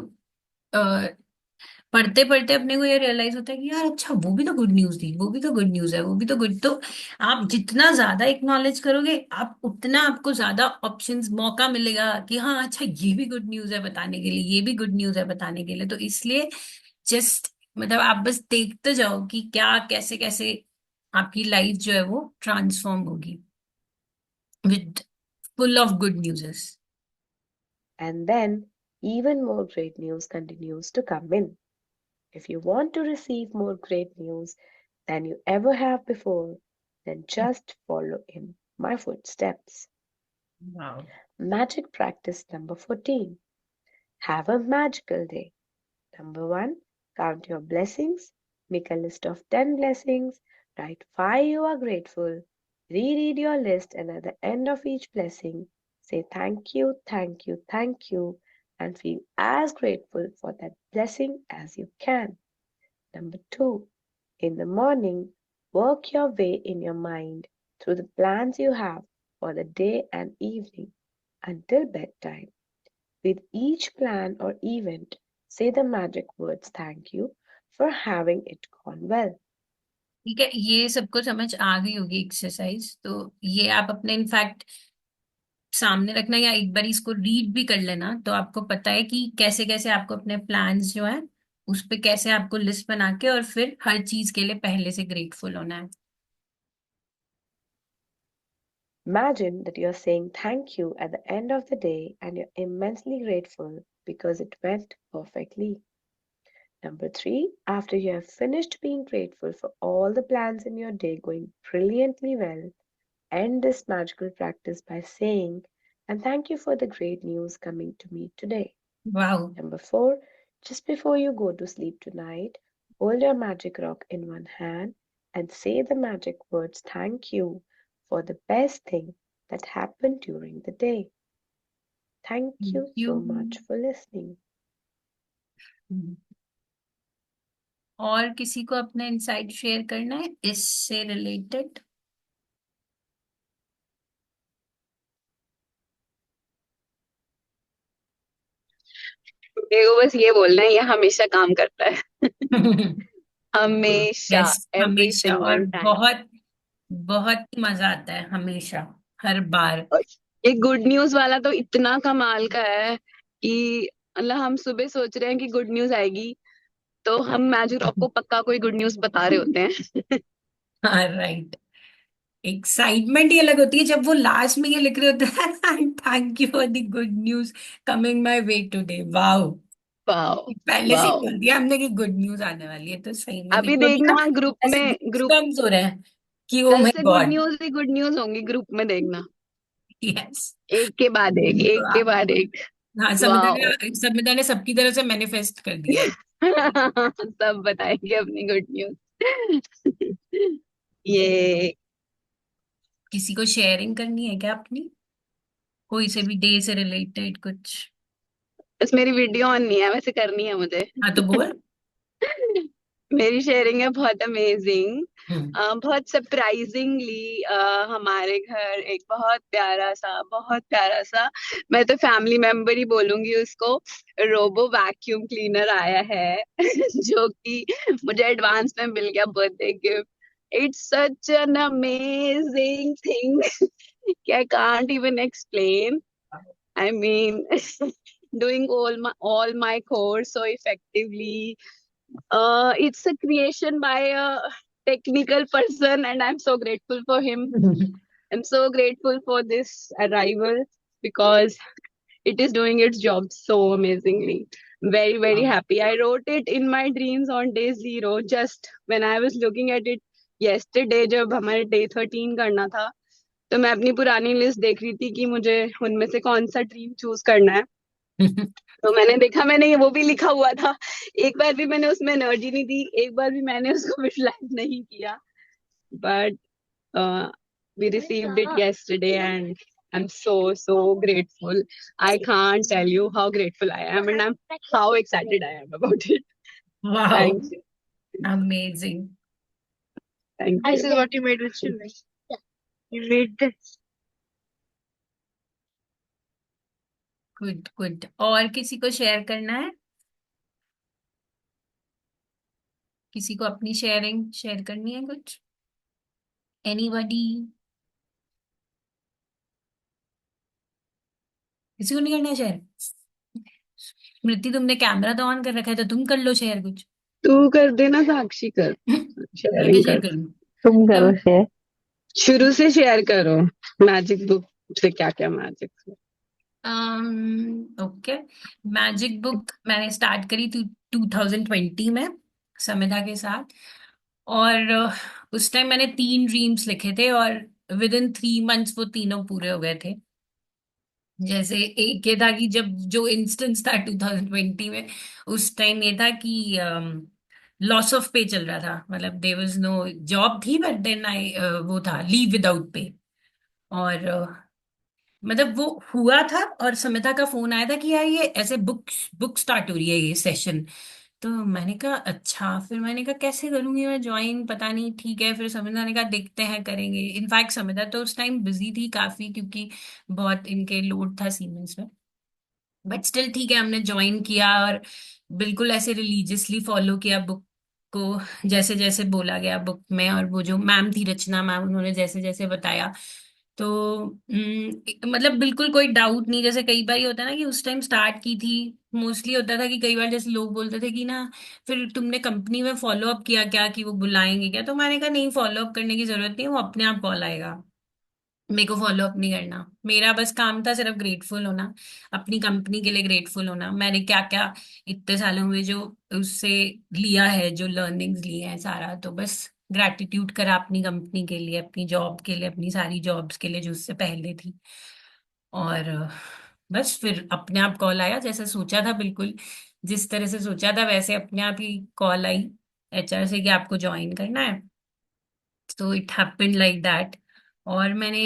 पढ़ते पढ़ते अपने को ये रियलाइज होता है कि यार अच्छा, वो भी तो गुड न्यूज थी, वो भी तो गुड न्यूज है, वो भी तो गुड। तो आप जितना ज्यादा एक्नॉलेज करोगे, आप उतना आपको ज्यादा ऑप्शंस, मौका मिलेगा कि हाँ अच्छा, ये भी गुड न्यूज है बताने के लिए, ये भी गुड न्यूज है बताने के लिए। तो इसलिए जस्ट मतलब आप बस देखते जाओ कि क्या कैसे कैसे आपकी लाइफ जो है वो ट्रांसफॉर्म होगी with full of good news. And then, even more great news continues to come in. If you want to receive more great news than you ever have before, then just follow in my footsteps. वाह। Magic practice number 14. Have a magical day. Number 1. Count your blessings. Make a list of 10 blessings. Write why you are grateful. Reread your list, and at the end of each blessing, say thank you, thank you, thank you, and feel as grateful for that blessing as you can. Number 2. In the morning, work your way in your mind through the plans you have for the day and evening until bedtime. With each plan or event, say the magic words thank you for having it gone well. ठीक है, ये सबको समझ आ गई होगी exercise. तो ये आप अपने इनफैक्ट सामने रखना, या एक बार इसको रीड भी कर लेना, तो आपको पता है कि कैसे कैसे आपको अपने प्लान्स जो है उस पे कैसे आपको लिस्ट बना के और फिर हर चीज के लिए पहले से ग्रेटफुल होना है। Imagine that you're saying thank you at the end of the day and you're immensely grateful because it went perfectly. Number 3, after you have finished being grateful for all the plans in your day going brilliantly well, end this magical practice by saying, and thank you for the great news coming to me today. वाह। Number 4, just before you go to sleep tonight, hold your magic rock in one hand and say the magic words thank you for the best thing that happened during the day. Thank thank you you. so much for listening. और किसी को अपना insight share करना है इससे related? मेरे को बस ये बोलना है, ये हमेशा काम करता है। हमेशा, यस, एवरी हमेशा। और सिंगल टाइम। बहुत बहुत मजा आता है हमेशा, हर बार। और ये गुड न्यूज वाला तो इतना कमाल का है कि मतलब हम सुबह सोच रहे हैं कि गुड न्यूज आएगी, तो हम मैजिक रॉक को पक्का कोई गुड न्यूज बता रहे होते हैं। हाँ, राइट। एक्साइटमेंट ये अलग होती है जब वो लास्ट में ये लिख रहे होते हैं thank you for the good news coming my way today. Wow. Wow. पहले से ही वाओ। बोल दिया हमने कि गुड न्यूज आने वाली है, तो सही में मेरे अभी को भी ना देखना ग्रुप ऐसे में, ग्रुप गूज़बम्प्स हो रहे हैं कि ओ कल माय से गुड गॉड। न्यूज ही गुड न्यूज होंगी ग्रुप में, देखना। यस। एक के बाद एक, एक के बाद एक। हाँ, वाओ। संविदा ने सबकी तरह से मैनिफेस्ट कर दिया है। सब बताएंगे अपनी गुड न्यूज। ये किसी को शेयरिंग करनी है क्या अपनी, कोई से भी डे से रिलेटेड कुछ? बस मेरी वीडियो ऑन नहीं है, वैसे करनी है मुझे। हाँ तो बोल। मेरी शेयरिंग है बहुत अमेजिंग। हम्म। बहुत सरप्राइजिंगली हमारे घर एक बहुत प्यारा सा मैं तो फैमिली मेंबर ही बोलूंगी उसको, रोबो वैक्यूम क्लीनर आया है जो कि मुझे एडवांस में मिल गया birthday gift. It's such an amazing thing कि I can't even explain. I mean, doing all my course so effectively. It's a creation by a technical person, and I'm so grateful for him. I'm so grateful for this arrival because it is doing its job so amazingly. Very, very happy. I wrote it in my dreams on day zero, just when I was looking at it yesterday, जब हमारे day 13 करना था, तो मैं अपनी पुरानी list देख रही थी कि मुझे उनमें से कौन सा ड्रीम चूज करना है। तो मैंने देखा, मैंने वो भी लिखा हुआ था। एक बार भी मैंने उसमें एनर्जी नहीं दी, एक बार भी मैंने उसको विजुलाइज नहीं किया। But we received it yesterday and I'm so grateful. I can't tell you how grateful I am and how excited I am about it. Wow, Thank you. amazing. Thank This you. is what you made with children. You made this. Good good. और किसी को share करना है? किसी को अपनी sharing share करनी है कुछ? एनीबॉडी? किसी को नहीं करना है शेयर? स्मृति, तुमने कैमरा तो ऑन कर रखा है, तो तुम कर लो शेयर कुछ। तू कर देना, साक्षी कर मैं क्या शेयरिंग शेयर कर। करूँ? तुम करो अब शेयर। शुरू से शेयर करो, मैजिक बुक से क्या क्या मैजिक। ओके। मैजिक बुक मैंने स्टार्ट करी थी 2020 में समिधा के साथ। और उस टाइम मैंने 3 ड्रीम्स लिखे थे और विद इन 3 मंथ्स वो तीनों पूरे हो गए थे। जैसे एक ये था कि जब जो इंस्टेंस था 2020 में, उस टाइम ये था कि लॉस ऑफ पे चल रहा था, मतलब देयर वाज नो जॉब थी, बट देन आई वो था लीव विदाउट पे। और मतलब वो हुआ था और समिता का फोन आया था कि यार ये ऐसे बुक बुक स्टार्ट हो रही है ये सेशन। तो मैंने कहा अच्छा, फिर मैंने कहा कैसे करूंगी मैं ज्वाइन, पता नहीं, ठीक है। फिर समिता ने कहा देखते हैं करेंगे। इनफैक्ट समिता तो उस टाइम बिजी थी काफी, क्योंकि बहुत इनके लोड था सीमेंस में। बट स्टिल ठीक है, हमने ज्वाइन किया और बिल्कुल ऐसे रिलीजियसली फॉलो किया बुक को, जैसे जैसे बोला गया बुक में। और वो जो मैम थी रचना मैम, उन्होंने जैसे जैसे बताया, तो मतलब बिल्कुल कोई डाउट नहीं। जैसे कई बार ये होता है ना कि उस टाइम स्टार्ट की थी, मोस्टली होता था कि कई बार जैसे लोग बोलते थे कि ना फिर तुमने कंपनी में फॉलो अप किया क्या, कि वो बुलाएंगे क्या? तो मैंने कहा नहीं, फॉलो अप करने की जरूरत नहीं है, वो अपने आप कॉल आएगा। मेरे को फॉलो अप नहीं करना, मेरा बस काम था सिर्फ ग्रेटफुल होना, अपनी कंपनी के लिए ग्रेटफुल होना। मैंने क्या क्या इतने सालों में जो उससे लिया है, जो लर्निंग्स लिए हैं सारा, तो बस ग्रैटिट्यूड करा अपनी कंपनी के लिए, अपनी जॉब के लिए, अपनी सारी जॉब्स के लिए जो उससे पहले थी। और बस फिर अपने आप कॉल आया, जैसे सोचा था, बिल्कुल जिस तरह से सोचा था वैसे अपने आप ही कॉल आई एचआर से कि आपको ज्वाइन करना है। तो इट हैपेंड लाइक दैट। और मैंने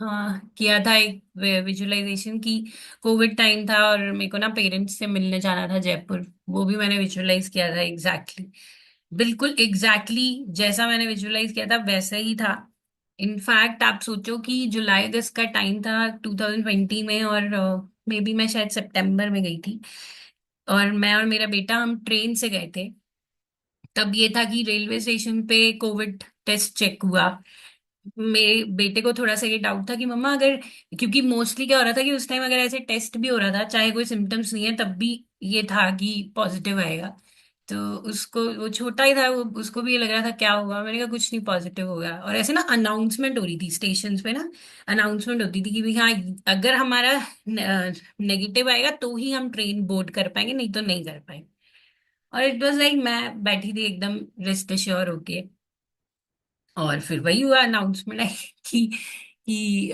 किया था एक विजुअलाइजेशन की। कोविड टाइम था और मेरे को ना पेरेंट्स से मिलने जाना था जयपुर, वो भी मैंने विजुअलाइज किया था एग्जैक्टली, बिल्कुल एग्जैक्टली जैसा मैंने विजुअलाइज किया था वैसा ही था। इनफैक्ट आप सोचो कि जुलाई अगस्त का टाइम था 2020 में, और मे बी मैं शायद सितंबर में गई थी। और मैं और मेरा बेटा हम ट्रेन से गए थे। तब ये था कि रेलवे स्टेशन पे कोविड टेस्ट चेक हुआ। मेरे बेटे को थोड़ा सा ये डाउट था कि मम्मा अगर, क्योंकि मोस्टली क्या हो रहा था कि उस टाइम अगर ऐसे टेस्ट भी हो रहा था, चाहे कोई सिम्टम्स नहीं है तब भी ये था कि पॉजिटिव आएगा। तो उसको, वो छोटा ही था, वो उसको भी ये लग रहा था क्या हुआ। मैंने कहा कुछ नहीं, पॉजिटिव होगा। और ऐसे ना अनाउंसमेंट हो रही थी स्टेशन पे ना, अनाउंसमेंट होती थी कि भाई हाँ, अगर हमारा नेगेटिव आएगा तो ही हम ट्रेन बोर्ड कर पाएंगे, नहीं तो नहीं कर पाएंगे। और इट वॉज लाइक मैं बैठी थी एकदम रेस्ट एश्योर होके। और फिर वही हुआ, अनाउंसमेंट आई कि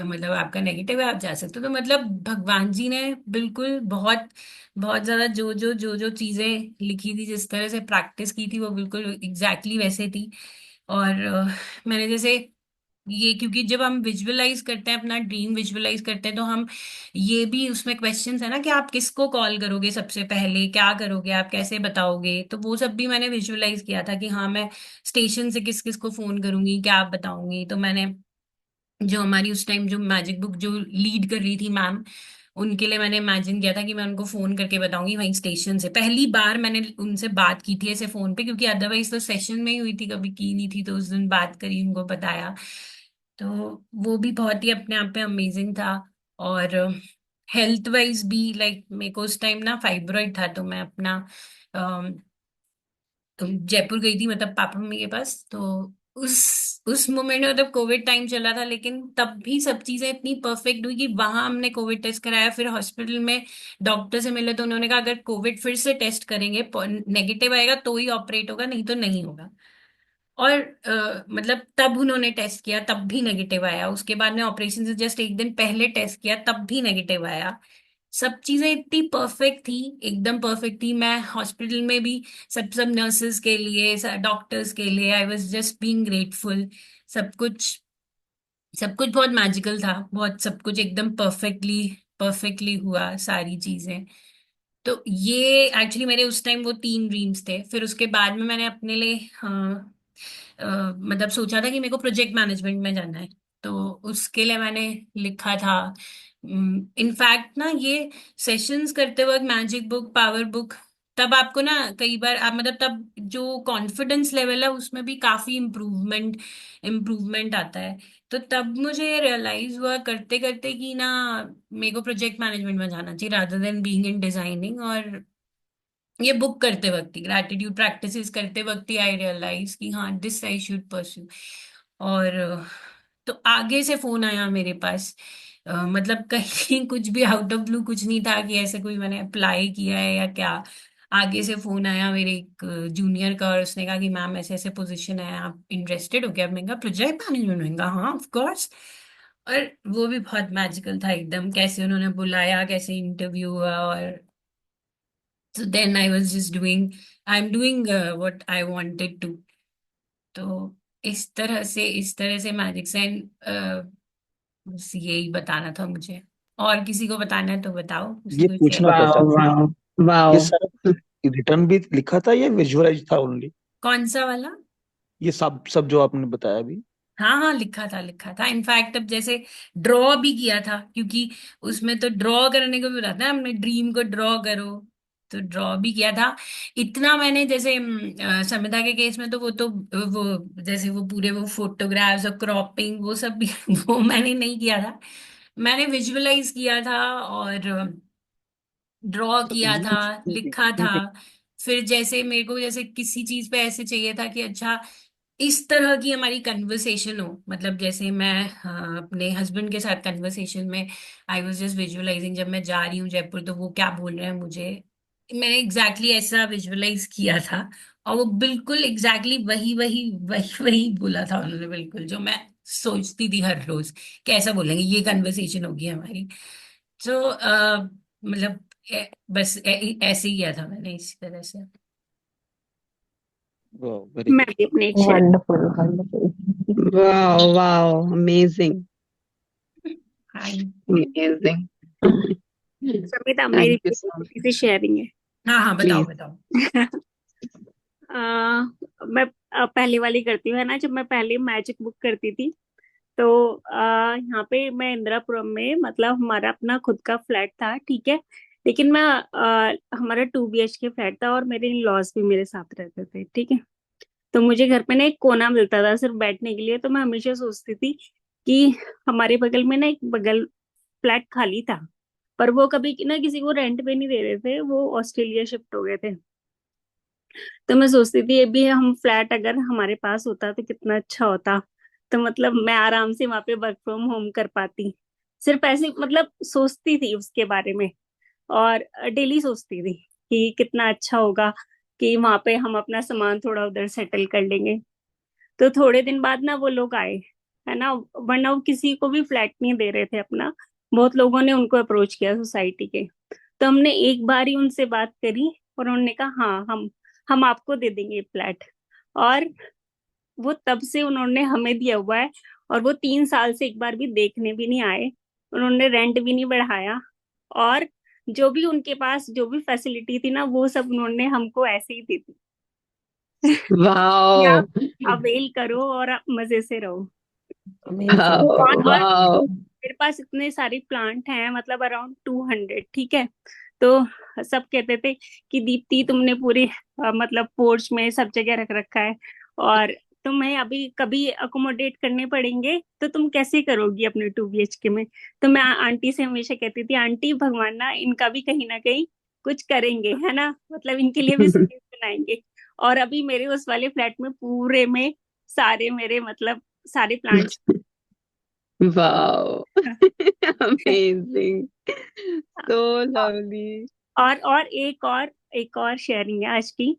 मतलब आपका नेगेटिव है, आप जा सकते हो। तो मतलब भगवान जी ने बिल्कुल बहुत बहुत ज्यादा जो चीजें लिखी थी, जिस तरह से प्रैक्टिस की थी, वो बिल्कुल एग्जैक्टली वैसे थी। और मैंने जैसे ये क्योंकि जब हम विजुअलाइज करते हैं, अपना ड्रीम विजुअलाइज करते हैं, तो हम ये भी उसमें क्वेश्चंस है ना कि आप किसको कॉल करोगे, सबसे पहले क्या करोगे, आप कैसे बताओगे, तो वो सब भी मैंने विजुअलाइज किया था कि हाँ मैं स्टेशन से किस किस को फोन करूंगी, क्या आप बताऊंगी। तो मैंने जो हमारी उस टाइम जो मैजिक बुक जो लीड कर रही थी मैम, उनके लिए मैंने इमेजिन किया था कि मैं उनको फोन करके बताऊंगी वहीं स्टेशन से। पहली बार मैंने उनसे बात की थी ऐसे फोन पे, क्योंकि अदरवाइज तो सेशन में ही हुई थी, कभी की नहीं थी। तो उस दिन बात करी, उनको बताया। तो वो भी बहुत ही अपने आप में अमेजिंग था। और हेल्थ वाइज भी, लाइक मेरे को उस टाइम ना फाइब्रॉइड था, तो मैं अपना जयपुर गई थी, मतलब पापा मम्मी के पास। तो उस मोमेंट में, मतलब कोविड टाइम चला था, लेकिन तब भी सब चीजें इतनी परफेक्ट हुई कि वहां हमने कोविड टेस्ट कराया। फिर हॉस्पिटल में डॉक्टर से मिले तो उन्होंने कहा अगर कोविड फिर से टेस्ट करेंगे, नेगेटिव आएगा तो ही ऑपरेट होगा, नहीं तो नहीं होगा। और मतलब तब उन्होंने टेस्ट किया, तब भी नेगेटिव आया। उसके बाद में ऑपरेशन से जस्ट एक दिन पहले टेस्ट किया, तब भी नेगेटिव आया। सब चीजें इतनी परफेक्ट थी, एकदम परफेक्ट थी। मैं हॉस्पिटल में भी सब सब नर्सेस के लिए, डॉक्टर्स के लिए I was just being grateful. सब कुछ सब कुछ बहुत मैजिकल था, बहुत सब कुछ एकदम परफेक्टली परफेक्टली हुआ सारी चीजें। तो ये एक्चुअली मेरे उस टाइम वो 3 ड्रीम्स थे। फिर उसके बाद में मैंने अपने लिए मतलब सोचा था कि मेरे को प्रोजेक्ट मैनेजमेंट में जाना है। तो उसके लिए मैंने लिखा था। इनफैक्ट ना, ये सेशंस करते वक्त मैजिक बुक, पावर बुक, तब आपको ना कई बार आप, मतलब तब जो कॉन्फिडेंस लेवल है उसमें भी काफी इम्प्रूवमेंट आता है। तो तब मुझे ये रियलाइज हुआ करते करते कि ना, मेरे को प्रोजेक्ट मैनेजमेंट में जाना चाहिए rather than being in designing. और ये बुक करते वक्त ही, ग्रैटिट्यूड प्रैक्टिसेस करते वक्त ही आई रियलाइज कि हाँ, दिस आई शुड परस्यू। और तो आगे से फोन आया मेरे पास। मतलब कहीं कुछ भी आउट ऑफ ब्लू कुछ नहीं था कि ऐसे कोई मैंने अप्लाई किया है या क्या। आगे से फोन आया मेरे एक जूनियर का, और उसने कहा कि मैम ऐसे ऐसे पोजीशन है, आप इंटरेस्टेड हो क्या? मैंने कहा प्रोजेक्ट मैनेजमेंट? मैंने कहा हाँ ऑफ कोर्स। और वो भी बहुत मैजिकल था एकदम, कैसे उन्होंने बुलाया, कैसे इंटरव्यू हुआ। और so then I was just I'm doing what I wanted to। तो इस तरह से मैजिक सेंड, बस यही बताना था मुझे। और किसी को बताना है तो बताओ, किसी ये को पूछना शेयर। चाहता वाओ था, वाओ ये वाओ। सारा रिटर्न भी लिखा था या विजुअलाइज था ओनली? कौन सा वाला? ये सब सब जो आपने बताया अभी। हाँ हाँ, लिखा था लिखा था। इनफैक्ट अब जैसे ड्रॉ भी किया था, क्योंकि उसमें तो ड्रॉ करने को भी बताता है, हमने ड्रीम को ड्रॉ करो। तो ड्रॉ भी किया था। इतना मैंने जैसे संविदा के केस में तो वो जैसे वो पूरे वो फोटोग्राफ्स और क्रॉपिंग वो सब भी वो मैंने नहीं किया था। मैंने विजुअलाइज किया था और ड्रॉ तो किया था, लिखा था। इनके फिर जैसे मेरे को जैसे किसी चीज पे ऐसे चाहिए था कि अच्छा, इस तरह की हमारी कन्वर्सेशन हो, मतलब जैसे मैं अपने हस्बैंड के साथ कन्वर्सेशन में आई वाज जस्ट विजुअलाइजिंग, जब मैं जा रही हूँ जयपुर तो वो क्या बोल रहे हैं मुझे। मैंने एग्जैक्टली ऐसा विजुअलाइज किया था। और वो बिल्कुल एग्जैक्टली वही वही वही वही बोला था उन्होंने, बिल्कुल जो मैं सोचती थी हर रोज कैसा बोलेंगे, ये कन्वर्सेशन होगी हमारी। तो मतलब बस ऐसे ही किया था मैंने, इसी तरह से। वेरी मैं गुड। भी अपने एक share. Wonderful wonderful. Wow wow amazing हाँ अमेजिंग। समिता, मेरी थैंक भी यू एक सो छोटी सी शेयरिंग है। हाँ हाँ, बताओ प्लीज। बताओ। मैं पहले वाली करती हूँ, है ना। जब मैं पहले मैजिक बुक करती थी, तो यहाँ पे मैं इंदिरापुरम में, मतलब हमारा अपना खुद का फ्लैट था, ठीक है। लेकिन मैं हमारा 2 BHK फ्लैट था, और मेरे इन लॉज भी मेरे साथ रहते थे, ठीक है। तो मुझे घर पे ना एक कोना मिलता था सिर्फ बैठने के लिए। तो मैं हमेशा सोचती थी कि हमारे बगल में ना एक बगल फ्लैट खाली था, पर वो कभी ना किसी को रेंट पे नहीं दे रहे थे, वो ऑस्ट्रेलिया शिफ्ट हो गए थे। तो मैं सोचती थी ये भी हम फ्लैट अगर हमारे पास होता तो कितना अच्छा होता। तो मतलब मैं आराम से वहां पे वर्क फ्रॉम होम कर पाती। सिर्फ ऐसे मतलब सोचती थी उसके बारे में, और डेली सोचती थी कि कितना अच्छा होगा कि वहां पे हम अपना सामान थोड़ा उधर सेटल कर लेंगे। तो थोड़े दिन बाद ना वो लोग आए, है ना। वरना वो किसी को भी फ्लैट नहीं दे रहे थे अपना। बहुत लोगों ने उनको अप्रोच किया सोसाइटी के। तो हमने एक बार ही उनसे बात करी, और उन्होंने कहा हाँ, हम आपको दे देंगे फ्लैट। और वो तब से उन्होंने हमें दिया हुआ है। और वो 3 साल से एक बार भी देखने भी नहीं आए। उन्होंने रेंट भी नहीं बढ़ाया, और जो भी उनके पास जो भी फैसिलिटी थी ना, वो सब उन्होंने हमको ऐसे ही दी थी कि वाओ आप अवेल करो और आप मजे से रहो। अमेजिंग। और वाओ मेरे पास इतने सारे प्लांट हैं, मतलब अराउंड 200, ठीक है। तो सब कहते थे कि दीप्ति तुमने पूरे मतलब पोर्च में सब जगह रख रखा है, और तुम्हें अभी कभी अकोमोडेट करने पड़ेंगे तो तुम कैसे करोगी अपने 2 BHK में। तो मैं आंटी से हमेशा कहती थी, आंटी भगवान ना इनका भी कहीं ना कहीं कुछ करेंगे, है ना, मतलब इनके लिए भी स्पेस बनाएंगे। और अभी मेरे उस वाले फ्लैट में पूरे में सारे मेरे मतलब सारे plants wow amazing, so lovely. और एक और शेयरिंग है आज की।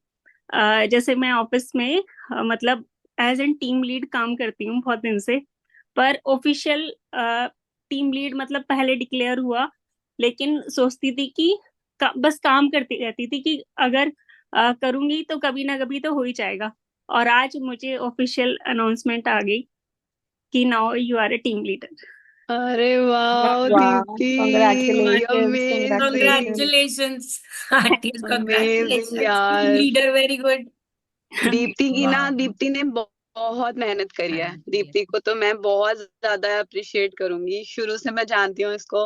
जैसे मैं ऑफिस में मतलब एज एन टीम लीड काम करती हूँ बहुत दिन से, पर ऑफिशियल टीम लीड मतलब पहले डिक्लेयर हुआ, लेकिन सोचती थी कि बस काम करती रहती थी कि अगर करूंगी तो कभी ना कभी तो हो ही जाएगा। और आज मुझे ऑफिशियल अनाउंसमेंट आ गई कि now you are a team leader. अरे वाह वाह, Deepti, congratulations, amazing, congratulations. Congratulations, Aunties, amazing congratulations. Team यार। leader, very good. Wow. Deepti ने बहुत मेहनत करी है। दीप्ति को तो मैं बहुत ज्यादा अप्रिशिएट करूंगी, शुरू से मैं जानती हूँ इसको,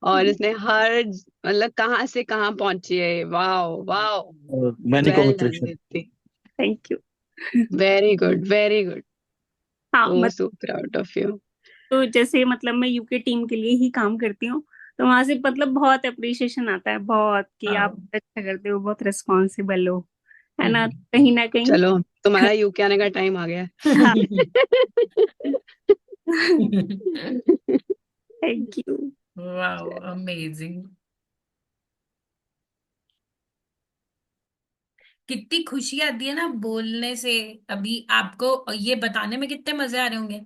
और इसने हर मतलब कहाँ से कहाँ पहुंची है। Wow wow, many well done congratulation. Deepti, thank you. Very good very good, हाँ, सो प्राउड ऑफ यू। तो जैसे मतलब मैं यूके टीम के लिए ही काम करती हूँ, तो वहां से मतलब बहुत अप्रिशिएशन आता है, बहुत, कि आप Wow. अच्छा करते हो, बहुत रिस्पॉन्सिबल हो, है ना, Hmm. कहीं ना कहीं। चलो तुम्हारा यूके आने का टाइम आ गया हाँ, है। Thank you. Wow, amazing. कितनी खुशी आती है ना बोलने से। अभी आपको ये बताने में कितने मजे आ रहे होंगे।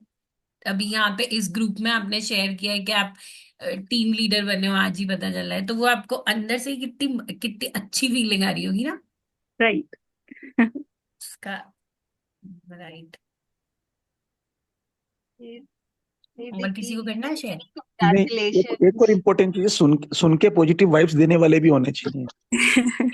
अभी यहाँ पे इस ग्रुप में आपने शेयर किया है कि आप टीम लीडर बने हो, आज ही पता चला है, तो वो आपको अंदर से ही कितनी कितनी अच्छी फीलिंग आ रही होगी ना राइट। उसका। राइट। ये और किसी को करना है शेयर? नहीं, एक और कंग्रेचुलेशन। इम्पोर्टेंट चीज है, सुन के पॉजिटिव वाइब्स देने वाले भी होने चाहिए।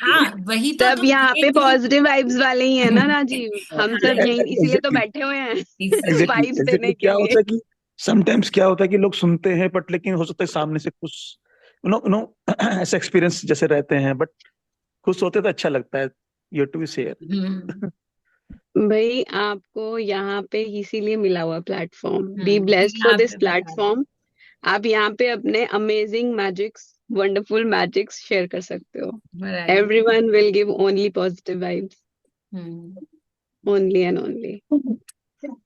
हाँ, वही सब तो यहाँ ये पे ग्रुप। पॉजिटिव वाइब्स वाले ही है ना राजीव, हम सब यही इसीलिए तो एग्जैक्टली, बैठे हुए हैं एग्जैक्टली, वाइब्स एग्जैक्टली। देने के क्या लिए। होता है कि समटाइम्स क्या होता है कि लोग सुनते हैं बट लेकिन हो सकता है सामने से कुछ नो ऐसा एक्सपीरियंस जैसे रहते हैं, बट खुश होते तो अच्छा लगता है। You too hmm. शेयर। भाई आपको यहाँ पे इसीलिए मिला हुआ प्लेटफॉर्म, बी ब्लेस्ड फॉर यहाँ दिस पे बता दो। प्लेटफॉर्म। आप यहाँ पे अपने amazing magics, wonderful magics share कर सकते हो। Right. Everyone will give only positive vibes, hmm. Only and only. अब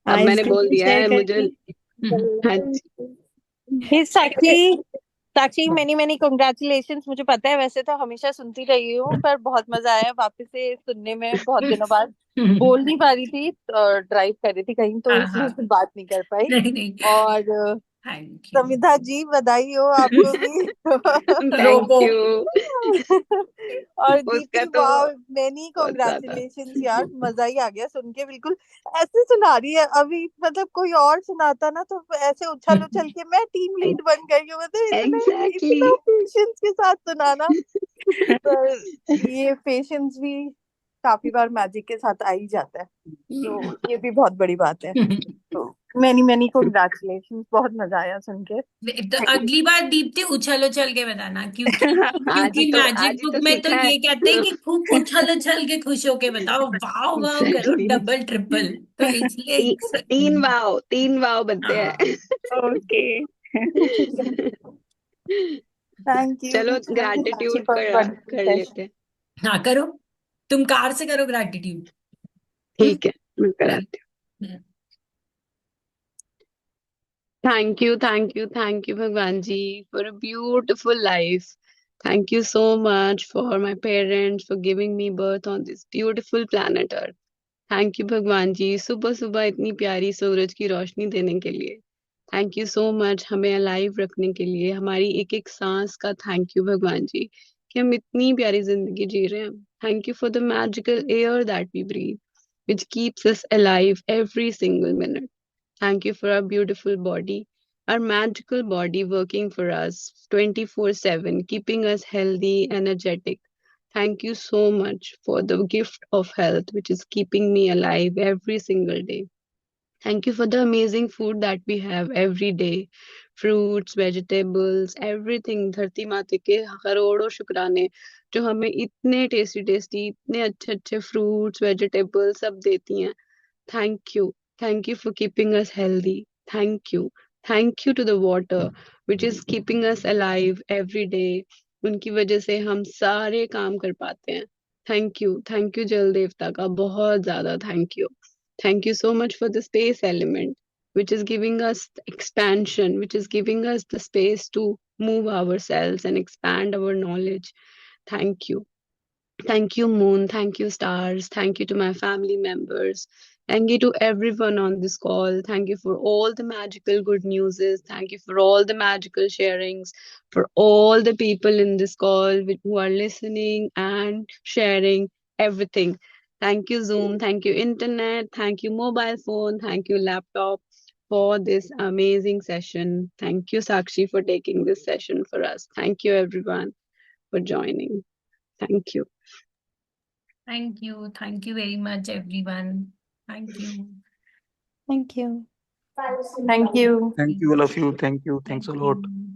हाँ, मैंने इसके बोल लिए दिया शेयर है मुझे। करेंगे। हाँ जी। फिर साक्षी, साक्षी मेनी मेनी कॉन्ग्रेचुलेशंस। मुझे पता है वैसे तो हमेशा सुनती रही हूँ, पर बहुत मजा आया वापस से सुनने में, बहुत दिनों बाद। बोल नहीं पा रही थी, ड्राइव कर रही थी कहीं, तो हाँ इसलिए हाँ, बात नहीं कर पाई। नहीं नहीं, और थैंक यू। समिधा जी बधाई हो आपको भी। थैंक रोको। यू। और उसका दीप्ति, तो वाह, मेनी बहुत ज्यादा। कॉन्ग्रेचुलेशंस यार, मजा ही आ गया सुन के। बिल्कुल ऐसे सुना रही है अभी, मतलब कोई और सुनाता ना तो ऐसे उछल उछल के मैं टीम लीड बन गई हूँ, मतलब इतने एग्जैक्टली। इतना पेशेंस के साथ सुनाना। पर ये पेशेंस भी काफी बार मैजिक के साथ आ ही जाता है, तो ये भी बहुत बड़ी बात है। तो मेनी मेनी कॉन्ग्रेचुलेशंस, बहुत मजा आया सुन के। तो अगली बार दीप्ति उछल उछल के बताना, क्योंकि आज क्योंकि मैजिक ही बुक तो में तो सीखा है। ये कहते हैं कि खूब उछल उछल के खुश होके बताओ, वाव वाव करो, एग्जैक्टली, डबल ट्रिपल, तो इसलिए तीन वाव बनते हाँ। हैं। ओके। थैंक यू, चलो साक्षी, ग्रैटिट्यूड फॉर वंडरफुल कर सेशन। लेते हैं। हाँ करो, तुम कार से करो ग्रैटिट्यूड। ठीक है, मैं कराती हूँ। थैंक यू भगवान ji for a beautiful life. Thank you so much for my parents for giving me birth on this beautiful planet Earth. Thank you भगवान जी, सुबह सुबह इतनी प्यारी सूरज की रोशनी देने के लिए। थैंक यू सो मच हमें अलाइव रखने के लिए, हमारी एक एक सांस का थैंक यू भगवान जी, कि हम इतनी प्यारी जिंदगी जी रहे हैं। Thank you for the magical air that we breathe, which keeps us alive every single minute. Thank you for our beautiful body, our magical body working for us 24/7, keeping us healthy, energetic. Thank you so much for the gift of health, which is keeping me alive every single day. Thank you for the amazing food that we have every day. Fruits, vegetables, everything. धरती माता के करोड़ों शुक्राने जो हमें इतने tasty tasty इतने अच्छे अच्छे fruits, vegetables सब देती हैं. Thank you. Thank you for keeping us healthy. Thank you. Thank you to the water, which is keeping us alive every day. उनकी वजह से हम सारे काम कर पाते हैं. Thank you. Thank you जल देवता का बहुत ज़्यादा thank you. Thank you so much for the space element, which is giving us expansion, which is giving us the space to move ourselves and expand our knowledge. Thank you. Thank you, Moon. Thank you, stars. Thank you to my family members. Thank you to everyone on this call. Thank you for all the magical good newses. Thank you for all the magical sharings, for all the people in this call who are listening and sharing everything. Thank you, Zoom. Thank you, Internet. Thank you, mobile phone. Thank you, laptop, for this amazing session. Thank you, Sakshi, for taking this session for us. Thank you, everyone, for joining. Thank you. Thank you. Thank you very much, everyone. Thank you. Thank you. Thank you. Thank you, all of you. Thank you. Thanks a Thank lot. you.